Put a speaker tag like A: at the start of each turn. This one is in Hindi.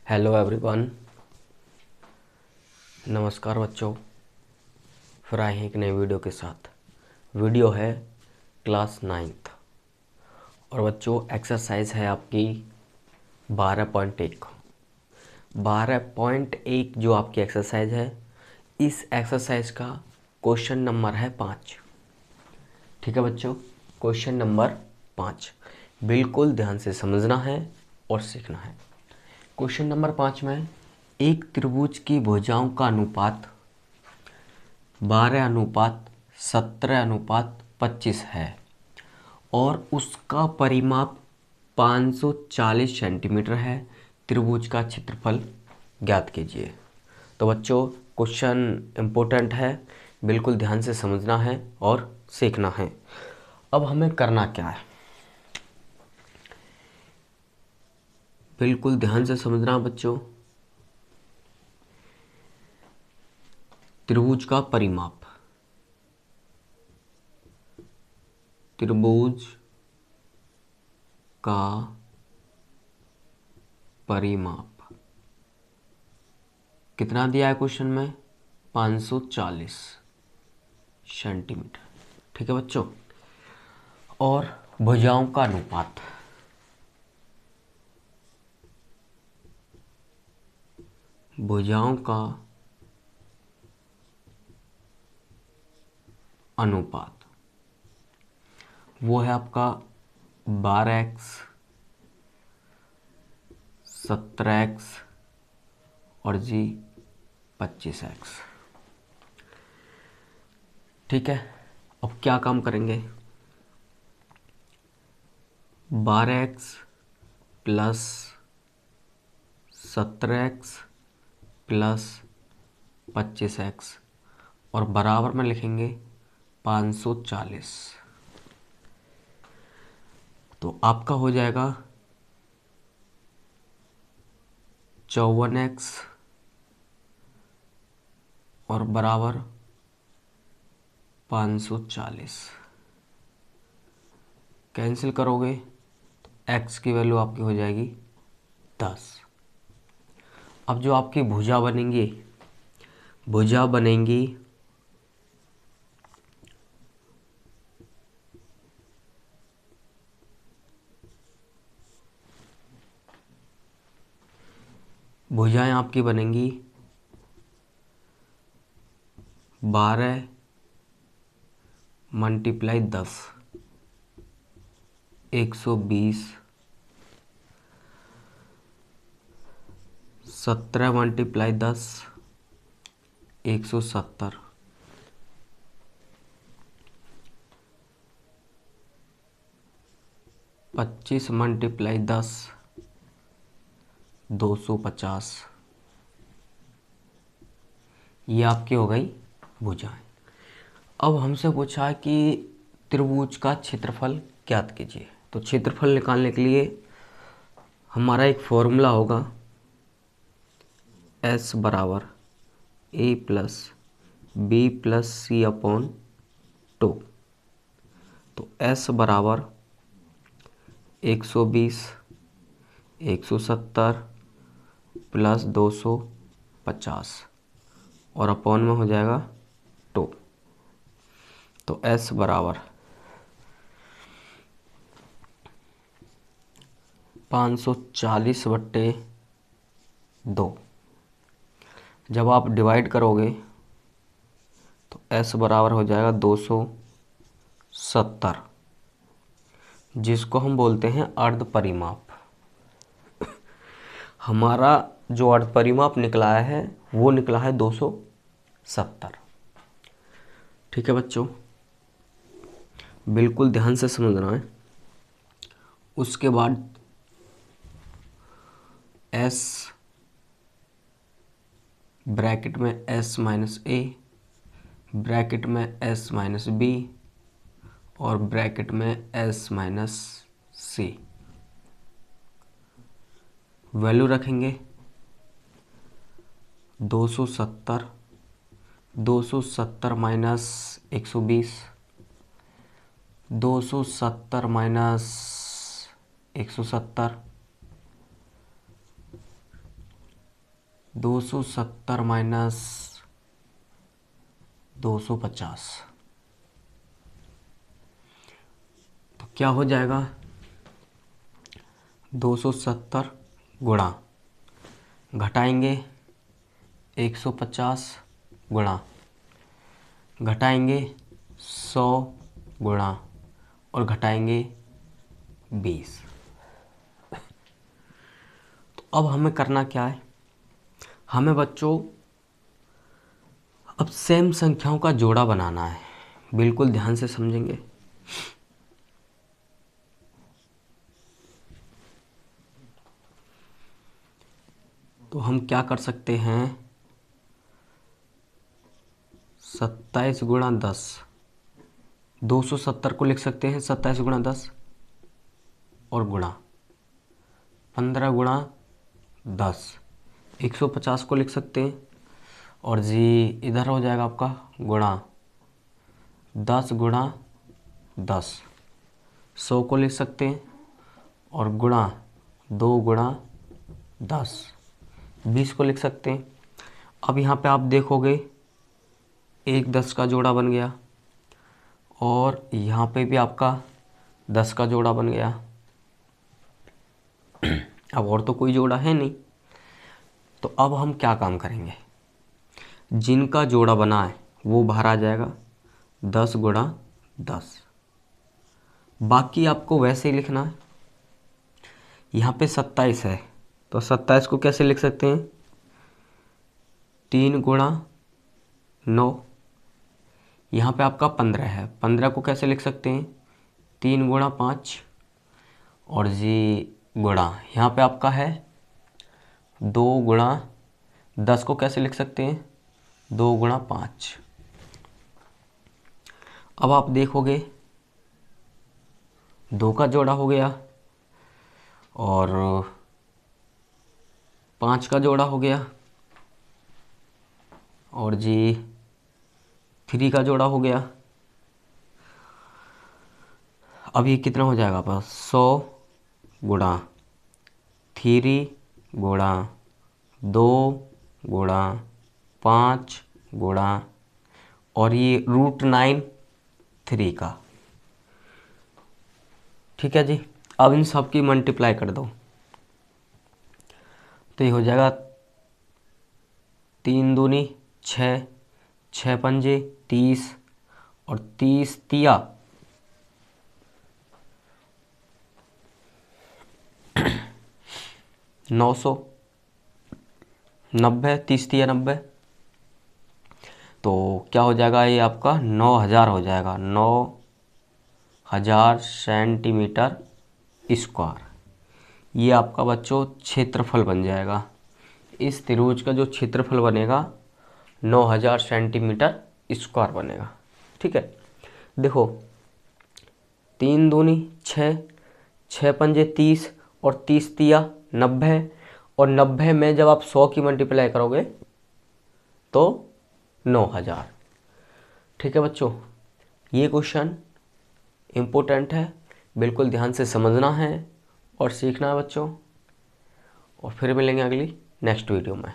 A: Hello everyone. नमस्कार बच्चों, फिर आए हैं एक नए वीडियो के साथ। वीडियो है क्लास 9th और बच्चों एक्सरसाइज है आपकी 12.1। 12.1 जो आपकी एक्सरसाइज है, इस एक्सरसाइज का क्वेश्चन नंबर है 5। ठीक है बच्चों, क्वेश्चन नंबर 5 बिल्कुल ध्यान से समझना है और सीखना है। क्वेश्चन नंबर 5 में एक त्रिभुज की भुजाओं का अनुपात 12:17:25 है और उसका परिमाप 540 सेंटीमीटर है। त्रिभुज का क्षेत्रफल ज्ञात कीजिए। तो बच्चों क्वेश्चन इम्पोर्टेंट है, बिल्कुल ध्यान से समझना है और सीखना है। अब हमें करना क्या है, बिल्कुल ध्यान से समझना बच्चों। त्रिभुज का परिमाप, त्रिभुज का परिमाप कितना दिया है क्वेश्चन में? 540 सेंटीमीटर। ठीक है बच्चों। और भुजाओं का अनुपात, भुजाओं का अनुपात वो है आपका 12x, 17x और जी 25x। ठीक है, अब क्या काम करेंगे? 12x plus 17x plus 25x और बराबर में लिखेंगे 540। तो आपका हो जाएगा 54x और बराबर 540। कैंसिल करोगे तो x की वैल्यू आपकी हो जाएगी 10। अब जो आपकी भुजा बनेंगी, भुजा बनेंगी भुजाएं आपकी बनेंगी 12 मल्टीप्लाई 10 120, 17 मल्टीप्लाई 10 170, 25 मल्टीप्लाई 10 250। ये आपकी हो गई भुजाएं। अब हमसे पूछा है कि त्रिभुज का क्षेत्रफल ज्ञात कीजिए। तो क्षेत्रफल निकालने के लिए हमारा एक फॉर्मूला होगा, S बराबर A plus B plus C upon 2। तो S बराबर 120, 170 प्लस 250 और अपॉन में हो जाएगा 2। तो S बराबर 540/2। जब आप डिवाइड करोगे तो S बराबर हो जाएगा 270, जिसको हम बोलते हैं अर्ध परिमाप। हमारा जो अर्ध परिमाप निकला है वो निकला है 270। ठीक है बच्चों, बिल्कुल ध्यान से समझना है। उसके बाद S ब्रैकेट में S माइनस ए, ब्रैकेट में S माइनस बी और ब्रैकेट में S माइनस सी। वैल्यू रखेंगे 270, 270 माइनस 120, 270 माइनस 170 270 माइनस 250, तो क्या हो जाएगा? 270 गुणा, घटाएंगे 150 गुणा, घटाएंगे 100 गुणा और घटाएंगे 20। तो अब हमें करना क्या है? हमें बच्चों अब सेम संख्याओं का जोड़ा बनाना है। बिल्कुल ध्यान से समझेंगे। तो हम क्या कर सकते हैं? 27 गुणा 10, 270 को लिख सकते हैं 27 गुणा 10 और गुणा 15 गुणा 10, 150 को लिख सकते हैं और जी इधर हो जाएगा आपका गुणा 10 गुणा 10, 100 को लिख सकते हैं और गुणा 2 गुणा 10, 20 को लिख सकते हैं। अब यहाँ पे आप देखोगे एक 10 का जोड़ा बन गया और यहाँ पे भी आपका 10 का जोड़ा बन गया। अब और तो कोई जोड़ा है नहीं, तो अब हम क्या काम करेंगे? जिनका जोड़ा बना है वो बाहर आ जाएगा 10 गुणा 10, बाकी आपको वैसे ही लिखना है। यहाँ पे 27 है तो 27 को कैसे लिख सकते हैं? 3 गुणा 9। यहाँ पे आपका 15 है, 15 को कैसे लिख सकते हैं? 3 गुणा 5 और जी गुणा यहाँ पे आपका है 2 गुणा 10 को कैसे लिख सकते हैं? 2 गुणा 5। अब आप देखोगे 2 का जोड़ा हो गया और 5 का जोड़ा हो गया और जी 3 का जोड़ा हो गया। अब ये कितना हो जाएगा आपका? 100 गुणा 3 गुणा 2 गुणा 5 गुणा और ये √9 3 का। ठीक है जी। अब इन सब की मल्टीप्लाई कर दो तो ये हो जाएगा 3 दूनी 6, 6 पंजे 30 और 30 तिया 900, 90, 30 तिया 90, तो क्या हो जाएगा? ये आपका 9000 हो जाएगा, 9000 सेंटीमीटर स्क्वायर। ये आपका बच्चों क्षेत्रफल बन जाएगा। इस त्रिभुज का जो क्षेत्रफल बनेगा 9000 सेंटीमीटर स्क्वायर बनेगा। ठीक है, देखो 3 दूनी 6, 6 पंजे 30 और 30 तिया 90 और 90 में जब आप 100 की मल्टीप्लाई करोगे तो 9000। ठीक है बच्चों, ये क्वेश्चन इम्पोर्टेंट है, बिल्कुल ध्यान से समझना है और सीखना है बच्चों। और फिर मिलेंगे अगली नेक्स्ट वीडियो में।